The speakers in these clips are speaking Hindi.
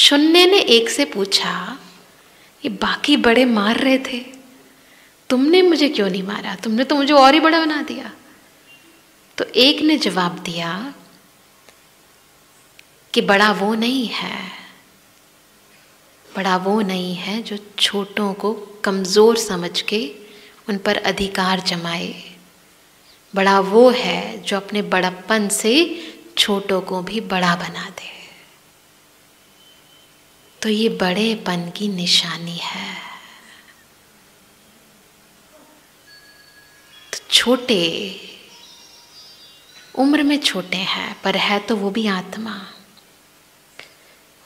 शून्य ने एक से पूछा, ये बाकी बड़े मार रहे थे, तुमने मुझे क्यों नहीं मारा? तुमने तो मुझे और ही बड़ा बना दिया। तो एक ने जवाब दिया कि बड़ा वो नहीं है, बड़ा वो नहीं है जो छोटों को कमज़ोर समझ के उन पर अधिकार जमाए। बड़ा वो है जो अपने बड़प्पन से छोटों को भी बड़ा बना दे। तो ये बड़ेपन की निशानी है। तो छोटे उम्र में छोटे हैं, पर है तो वो भी आत्मा।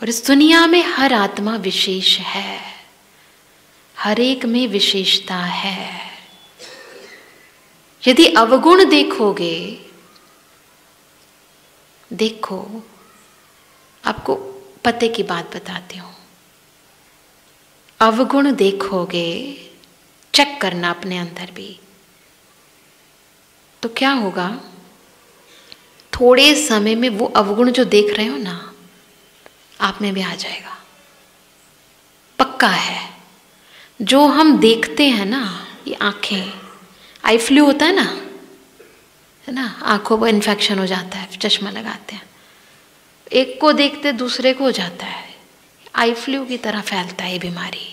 और इस दुनिया में हर आत्मा विशेष है, हर एक में विशेषता है। यदि अवगुण देखोगे, देखो आपको पते की बात बताती हूं, अवगुण देखोगे, चेक करना अपने अंदर भी, तो क्या होगा? थोड़े समय में वो अवगुण जो देख रहे हो ना, आप में भी आ जाएगा, पक्का है। जो हम देखते हैं ना, ये आंखें, आई फ्लू होता है ना, आंखों पर इन्फेक्शन हो जाता है, चश्मा लगाते हैं, एक को देखते दूसरे को हो जाता है। आई फ्लू की तरह फैलता है ये बीमारी।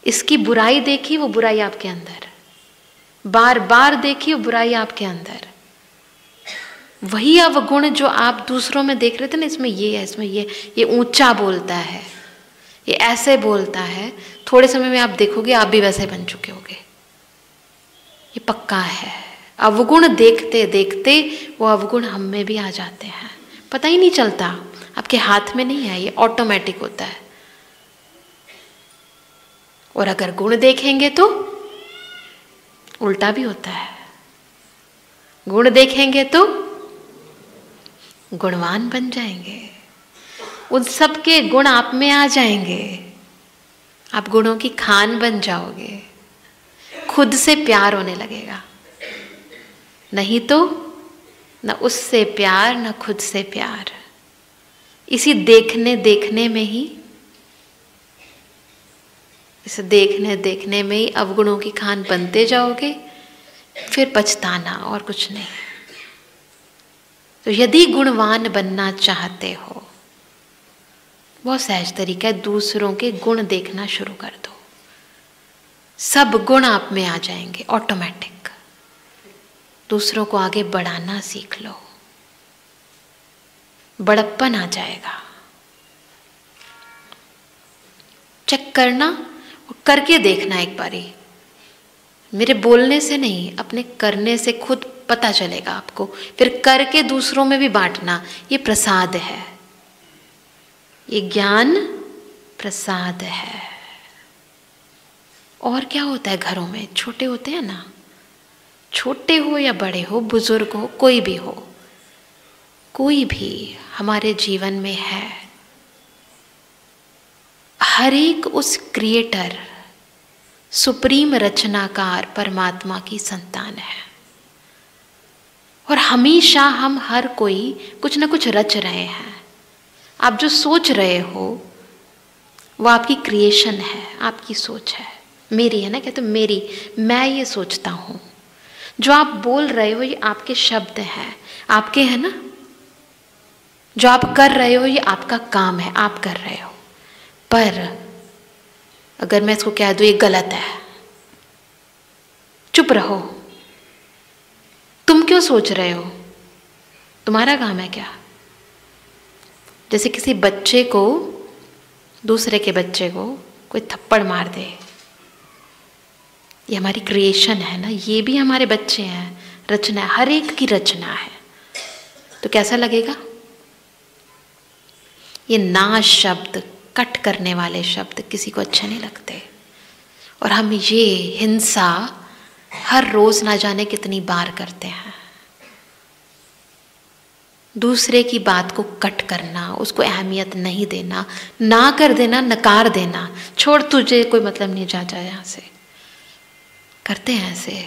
इसकी बुराई देखी, वो बुराई आपके अंदर, बार बार देखी, वो बुराई आपके अंदर। वही अवगुण जो आप दूसरों में देख रहे थे ना, इसमें ये है, इसमें ये ऊंचा बोलता है, ये ऐसे बोलता है, थोड़े समय में आप देखोगे आप भी वैसे बन चुके होगे। ये पक्का है। अवगुण देखते देखते वो अवगुण हम में भी आ जाते हैं, पता ही नहीं चलता, आपके हाथ में नहीं है, ये ऑटोमेटिक होता है। और अगर गुण देखेंगे तो उल्टा भी होता है, गुण देखेंगे तो गुणवान बन जाएंगे, उन सब के गुण आप में आ जाएंगे, आप गुणों की खान बन जाओगे, खुद से प्यार होने लगेगा। नहीं तो न उससे प्यार, न खुद से प्यार। इसी देखने देखने में ही, इस देखने देखने में ही अवगुणों की खान बनते जाओगे, फिर पछताना और कुछ नहीं। तो यदि गुणवान बनना चाहते हो, बहुत सहज तरीका है, दूसरों के गुण देखना शुरू कर दो, सब गुण आप में आ जाएंगे ऑटोमेटिक। दूसरों को आगे बढ़ाना सीख लो, बड़प्पन आ जाएगा। चेक करना और करके देखना एक बारी, मेरे बोलने से नहीं, अपने करने से खुद पता चलेगा आपको। फिर करके दूसरों में भी बांटना, ये प्रसाद है, ये ज्ञान प्रसाद है। और क्या होता है घरों में, छोटे होते हैं ना, छोटे हो या बड़े हो, बुजुर्ग हो, कोई भी हो, कोई भी हमारे जीवन में है, हर एक उस क्रिएटर, सुप्रीम रचनाकार परमात्मा की संतान है। और हमेशा हम हर कोई कुछ ना कुछ रच रहे हैं। आप जो सोच रहे हो वो आपकी क्रिएशन है, आपकी सोच है, मेरी है ना, कहते मेरी, मैं ये सोचता हूँ। जो आप बोल रहे हो ये आपके शब्द हैं, आपके हैं ना। जो आप कर रहे हो ये आपका काम है, आप कर रहे हो। पर अगर मैं इसको कह दूँ ये गलत है, चुप रहो, तुम क्यों सोच रहे हो, तुम्हारा काम है क्या? जैसे किसी बच्चे को, दूसरे के बच्चे को कोई थप्पड़ मार दे, ये हमारी क्रिएशन है ना, ये भी हमारे बच्चे हैं, रचना है, हर एक की रचना है। तो कैसा लगेगा? ये ना शब्द, कट करने वाले शब्द किसी को अच्छे नहीं लगते। और हम ये हिंसा हर रोज ना जाने कितनी बार करते हैं। दूसरे की बात को कट करना, उसको अहमियत नहीं देना, ना कर देना, नकार देना, छोड़ तुझे कोई मतलब नहीं, जा जा यहाँ से, करते हैं ऐसे।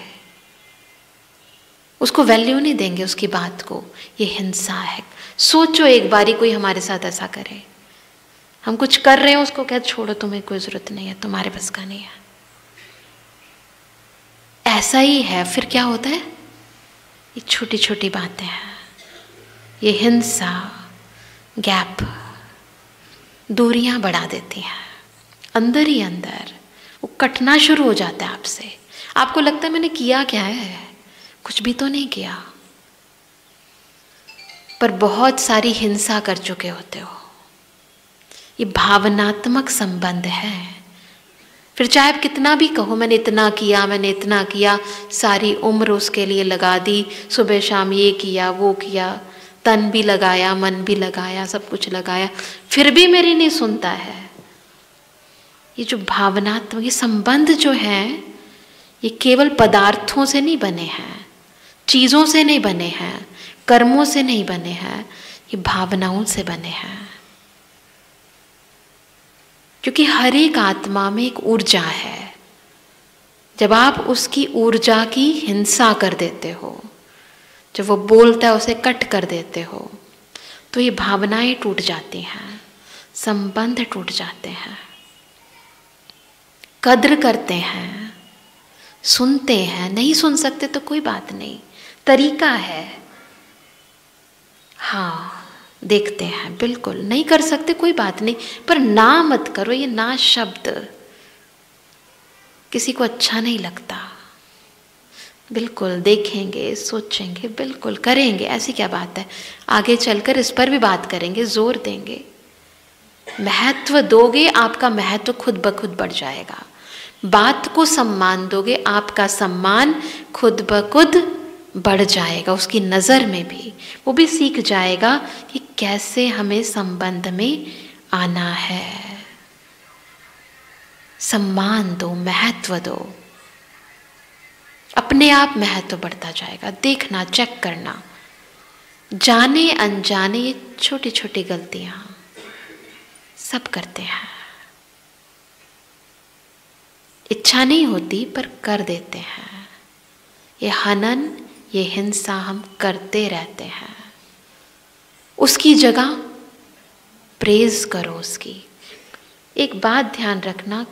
उसको वैल्यू नहीं देंगे उसकी बात को। ये हिंसा है। सोचो एक बारी कोई हमारे साथ ऐसा करे, हम कुछ कर रहे हैं उसको कह छोड़ो, तुम्हें कोई जरूरत नहीं है, तुम्हारे बस का नहीं है। ऐसा ही है। फिर क्या होता है, ये छोटी छोटी बातें हैं, ये हिंसा गैप, दूरियां बढ़ा देती हैं अंदर ही अंदर। वो कटना शुरू हो जाता है आपसे। आपको लगता है मैंने किया क्या है, कुछ भी तो नहीं किया, पर बहुत सारी हिंसा कर चुके होते हो। ये भावनात्मक संबंध है। फिर चाहे आप कितना भी कहो मैंने इतना किया, मैंने इतना किया, सारी उम्र उसके लिए लगा दी, सुबह शाम ये किया वो किया, तन भी लगाया मन भी लगाया, सब कुछ लगाया, फिर भी मेरी नहीं सुनता है। ये जो भावनात्मक ये संबंध जो हैं, ये केवल पदार्थों से नहीं बने हैं, चीज़ों से नहीं बने हैं, कर्मों से नहीं बने हैं, ये भावनाओं से बने हैं। क्योंकि हर एक आत्मा में एक ऊर्जा है। जब आप उसकी ऊर्जा की हिंसा कर देते हो, जब वो बोलता है उसे कट कर देते हो, तो ये भावनाएं टूट जाती हैं, संबंध टूट जाते हैं। कद्र करते हैं, सुनते हैं, नहीं सुन सकते तो कोई बात नहीं, तरीका है। हाँ देखते हैं, बिल्कुल नहीं कर सकते कोई बात नहीं, पर ना मत करो। ये ना शब्द किसी को अच्छा नहीं लगता। बिल्कुल देखेंगे, सोचेंगे, बिल्कुल करेंगे, ऐसी क्या बात है। आगे चलकर इस पर भी बात करेंगे, जोर देंगे। महत्व दोगे, आपका महत्व खुद ब खुद बढ़ जाएगा। बात को सम्मान दोगे, आपका सम्मान खुद ब खुद बढ़ जाएगा। उसकी नज़र में भी वो भी सीख जाएगा कि कैसे हमें संबंध में आना है। सम्मान दो, महत्व दो, अपने आप महत्व बढ़ता जाएगा। देखना, चेक करना, जाने अनजाने ये छोटी छोटी गलतियां सब करते हैं। इच्छा नहीं होती पर कर देते हैं। ये हनन, ये हिंसा हम करते रहते हैं। उसकी जगह प्रेज करो उसकी। एक बात ध्यान रखना,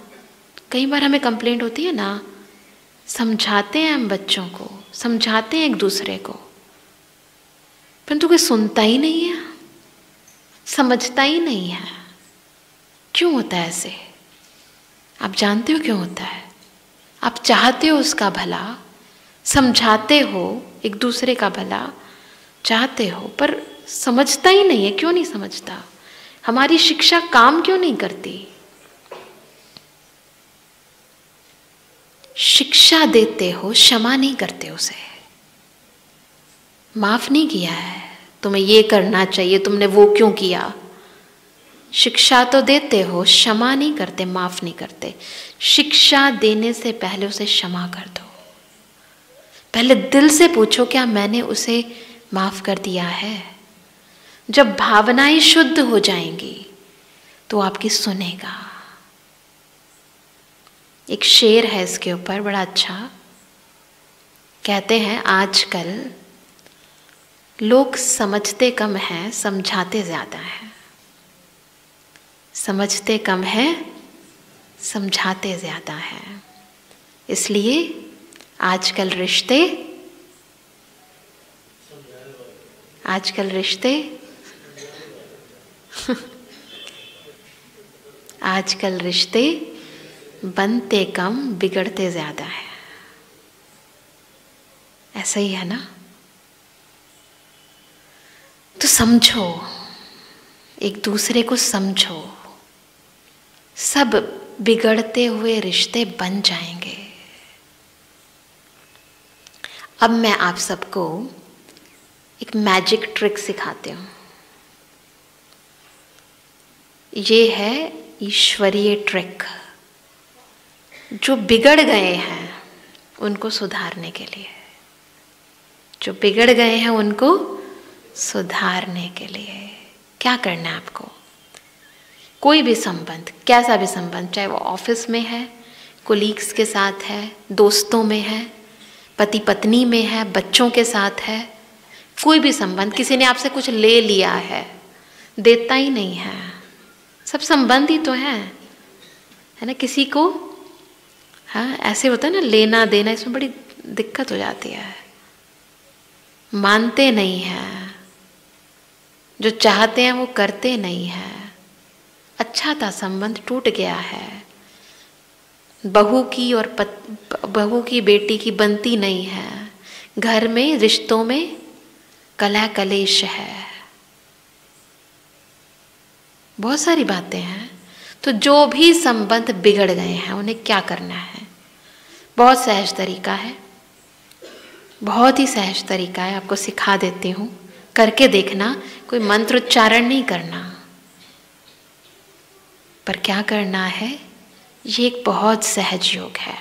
कई बार हमें कंप्लेंट होती है ना, समझाते हैं हम बच्चों को, समझाते हैं एक दूसरे को, परंतु कोई सुनता ही नहीं है, समझता ही नहीं है। क्यों होता है ऐसे? आप जानते हो क्यों होता है? आप चाहते हो उसका भला, समझाते हो एक दूसरे का भला चाहते हो, पर समझता ही नहीं है। क्यों नहीं समझता? हमारी शिक्षा काम क्यों नहीं करती? शिक्षा देते हो, क्षमा नहीं करते उसे, माफ नहीं किया है, तुम्हें ये करना चाहिए, तुमने वो क्यों किया। शिक्षा तो देते हो, क्षमा नहीं करते, माफ नहीं करते। शिक्षा देने से पहले उसे क्षमा कर दो। पहले दिल से पूछो क्या मैंने उसे माफ कर दिया है। जब भावनाएं शुद्ध हो जाएंगी तो आपकी सुनेगा। एक शेर है इसके ऊपर बड़ा अच्छा, कहते हैं आजकल लोग समझते कम हैं, समझाते ज़्यादा हैं। समझते कम है, समझाते ज़्यादा हैं। इसलिए आजकल रिश्ते आजकल रिश्ते बनते कम, बिगड़ते ज़्यादा है। ऐसा ही है ना? तो समझो, एक दूसरे को समझो, सब बिगड़ते हुए रिश्ते बन जाएंगे। अब मैं आप सबको एक मैजिक ट्रिक सिखाती हूँ। ये है ईश्वरीय ट्रिक, जो बिगड़ गए हैं उनको सुधारने के लिए, जो बिगड़ गए हैं उनको सुधारने के लिए क्या करना है आपको? कोई भी संबंध, कैसा भी संबंध, चाहे वो ऑफिस में है, कोलीग्स के साथ है, दोस्तों में है, पति पत्नी में है, बच्चों के साथ है, कोई भी संबंध, किसी ने आपसे कुछ ले लिया है, देता ही नहीं है, सब संबंध ही तो है ना। किसी को हाँ ऐसे होता है ना, लेना देना, इसमें बड़ी दिक्कत हो जाती है, मानते नहीं हैं, जो चाहते हैं वो करते नहीं हैं, अच्छा था संबंध टूट गया है, बहू की और बहू की बेटी की बनती नहीं है, घर में रिश्तों में कलह कलेश है, बहुत सारी बातें हैं। तो जो भी संबंध बिगड़ गए हैं उन्हें क्या करना है, बहुत सहज तरीका है, बहुत ही सहज तरीका है, आपको सिखा देती हूँ, करके देखना। कोई मंत्र उच्चारण नहीं करना, पर क्या करना है, ये एक बहुत सहज योग है।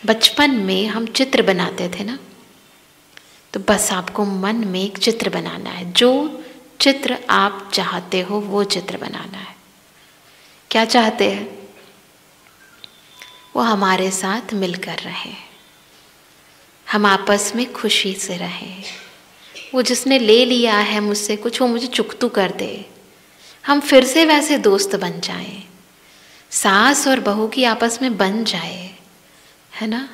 बचपन में हम चित्र बनाते थे ना, तो बस आपको मन में एक चित्र बनाना है, जो चित्र आप चाहते हो वो चित्र बनाना है। क्या चाहते हैं, वो हमारे साथ मिलकर रहे, हम आपस में खुशी से रहें, वो जिसने ले लिया है मुझसे कुछ, वो मुझे चुकतू कर दे, हम फिर से वैसे दोस्त बन जाएं, सास और बहू की आपस में बन जाए, है ना।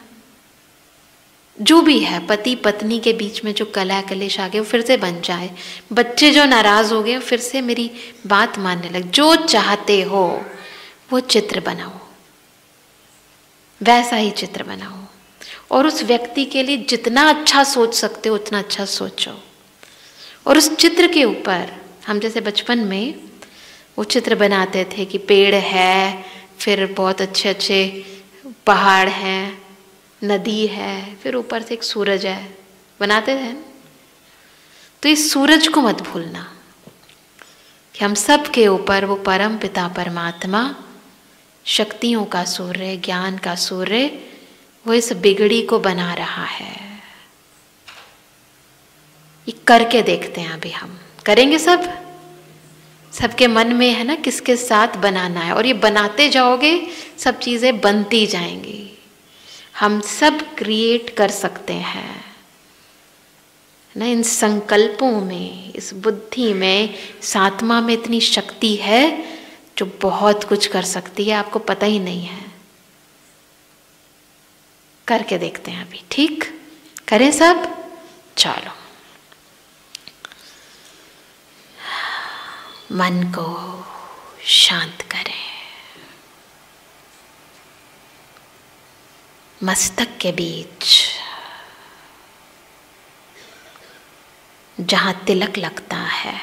जो भी है, पति पत्नी के बीच में जो कलह कलेश आ गए वो फिर से बन जाए, बच्चे जो नाराज हो गए फिर से मेरी बात मानने लग। जो चाहते हो वो चित्र बनाओ, वैसा ही चित्र बनाओ, और उस व्यक्ति के लिए जितना अच्छा सोच सकते हो उतना अच्छा सोचो। और उस चित्र के ऊपर हम जैसे बचपन में वो चित्र बनाते थे कि पेड़ है, फिर बहुत अच्छे अच्छे पहाड़ हैं, नदी है, फिर ऊपर से एक सूरज है, बनाते थे। तो इस सूरज को मत भूलना कि हम सब के ऊपर वो परम पिता परमात्मा, शक्तियों का सूर्य, ज्ञान का सूर्य, वो इस बिगड़ी को बना रहा है। ये करके देखते हैं, अभी हम करेंगे सब, सबके मन में है ना किसके साथ बनाना है, और ये बनाते जाओगे सब चीज़ें बनती जाएंगी। हम सब क्रिएट कर सकते हैं ना, इन संकल्पों में, इस बुद्धि में, इस आत्मा में इतनी शक्ति है जो बहुत कुछ कर सकती है, आपको पता ही नहीं है। करके देखते हैं अभी, ठीक करें सब, चलो मन को शांत करें, मस्तक के बीच जहाँ तिलक लगता है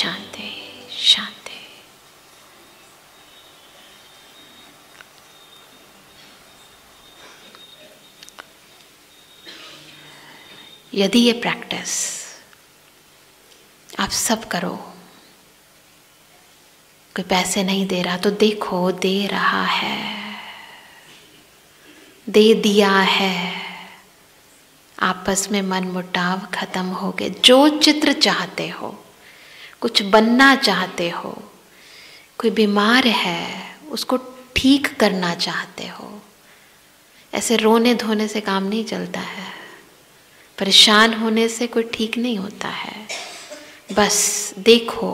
शांति शांति। यदि ये प्रैक्टिस आप सब करो, कोई पैसे नहीं दे रहा तो देखो दे रहा है, दे दिया है, आपस में मन मुटाव खत्म हो गए। जो चित्र चाहते हो, कुछ बनना चाहते हो, कोई बीमार है उसको ठीक करना चाहते हो, ऐसे रोने धोने से काम नहीं चलता है, परेशान होने से कोई ठीक नहीं होता है। बस देखो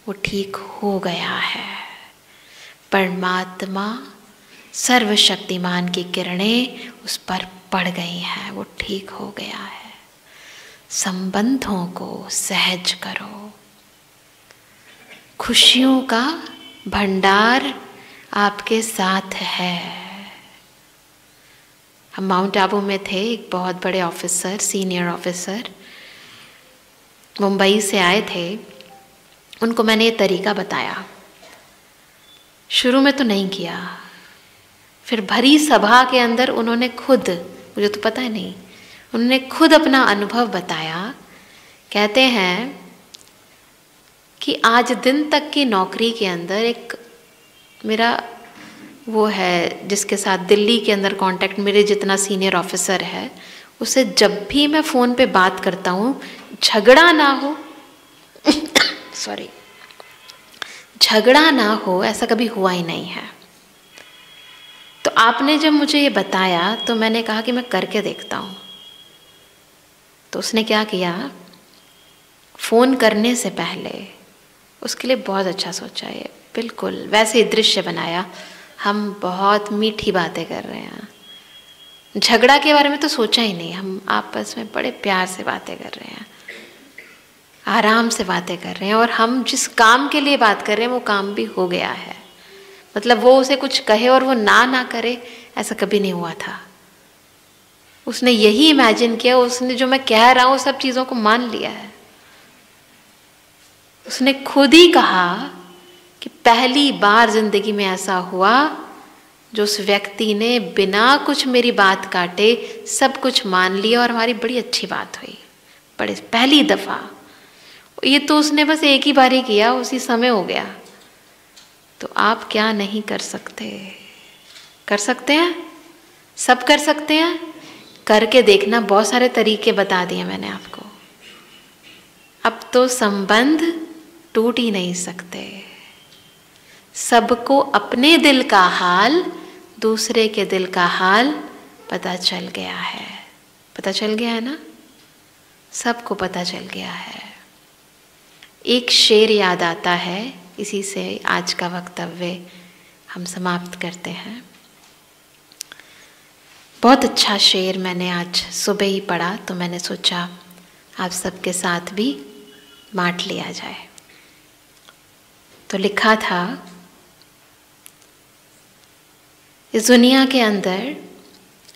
वो ठीक हो गया है। परमात्मा सर्वशक्तिमान की किरणें उस पर पड़ गई हैं, वो ठीक हो गया है। संबंधों को सहज करो। खुशियों का भंडार आपके साथ है। हम माउंट आबू में थे, एक बहुत बड़े ऑफिसर, सीनियर ऑफिसर मुंबई से आए थे। उनको मैंने ये तरीका बताया। शुरू में तो नहीं किया, फिर भरी सभा के अंदर उन्होंने खुद, मुझे तो पता ही नहीं, उन्होंने खुद अपना अनुभव बताया। कहते हैं कि आज दिन तक की नौकरी के अंदर एक मेरा वो है जिसके साथ दिल्ली के अंदर कांटेक्ट, मेरे जितना सीनियर ऑफिसर है, उससे जब भी मैं फ़ोन पे बात करता हूँ झगड़ा ना हो सॉरी, झगड़ा ना हो, ऐसा कभी हुआ ही नहीं है। तो आपने जब मुझे ये बताया तो मैंने कहा कि मैं करके देखता हूँ। तो उसने क्या किया, फ़ोन करने से पहले उसके लिए बहुत अच्छा सोचा, ये बिल्कुल वैसे ही दृश्य बनाया। हम बहुत मीठी बातें कर रहे हैं, झगड़ा के बारे में तो सोचा ही नहीं, हम आपस में बड़े प्यार से बातें कर रहे हैं, आराम से बातें कर रहे हैं, और हम जिस काम के लिए बात कर रहे हैं वो काम भी हो गया है। मतलब वो उसे कुछ कहे और वो ना करे, ऐसा कभी नहीं हुआ था। उसने यही इमेजिन किया, उसने जो मैं कह रहा हूँ सब चीज़ों को मान लिया है। उसने खुद ही कहा कि पहली बार जिंदगी में ऐसा हुआ जो उस व्यक्ति ने बिना कुछ मेरी बात काटे सब कुछ मान लिया और हमारी बड़ी अच्छी बात हुई, बड़े पहली दफ़ा। ये तो उसने बस एक ही बार ही किया, उसी समय हो गया। तो आप क्या नहीं कर सकते? कर सकते हैं, सब कर सकते हैं। करके देखना, बहुत सारे तरीके बता दिए मैंने आपको। अब तो संबंध टूट ही नहीं सकते। सबको अपने दिल का हाल, दूसरे के दिल का हाल पता चल गया है। पता चल गया है ना, सबको पता चल गया है। एक शेर याद आता है, इसी से आज का वक्तव्य हम समाप्त करते हैं। बहुत अच्छा शेर मैंने आज सुबह ही पढ़ा, तो मैंने सोचा आप सबके साथ भी बांट लिया जाए। तो लिखा था, इस दुनिया के अंदर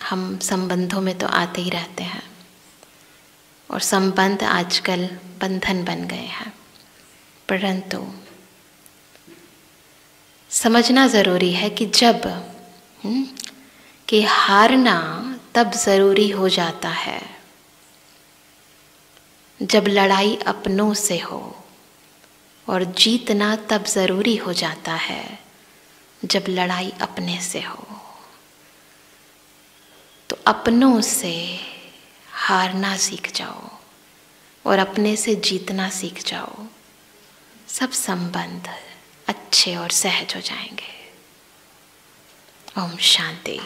हम संबंधों में तो आते ही रहते हैं, और संबंध आजकल बंधन बन गए हैं, परंतु समझना ज़रूरी है कि जब कि हारना तब ज़रूरी हो जाता है जब लड़ाई अपनों से हो, और जीतना तब ज़रूरी हो जाता है जब लड़ाई अपने से हो। तो अपनों से हारना सीख जाओ और अपने से जीतना सीख जाओ, सब संबंध अच्छे और सहज हो जाएंगे। ओम शांति।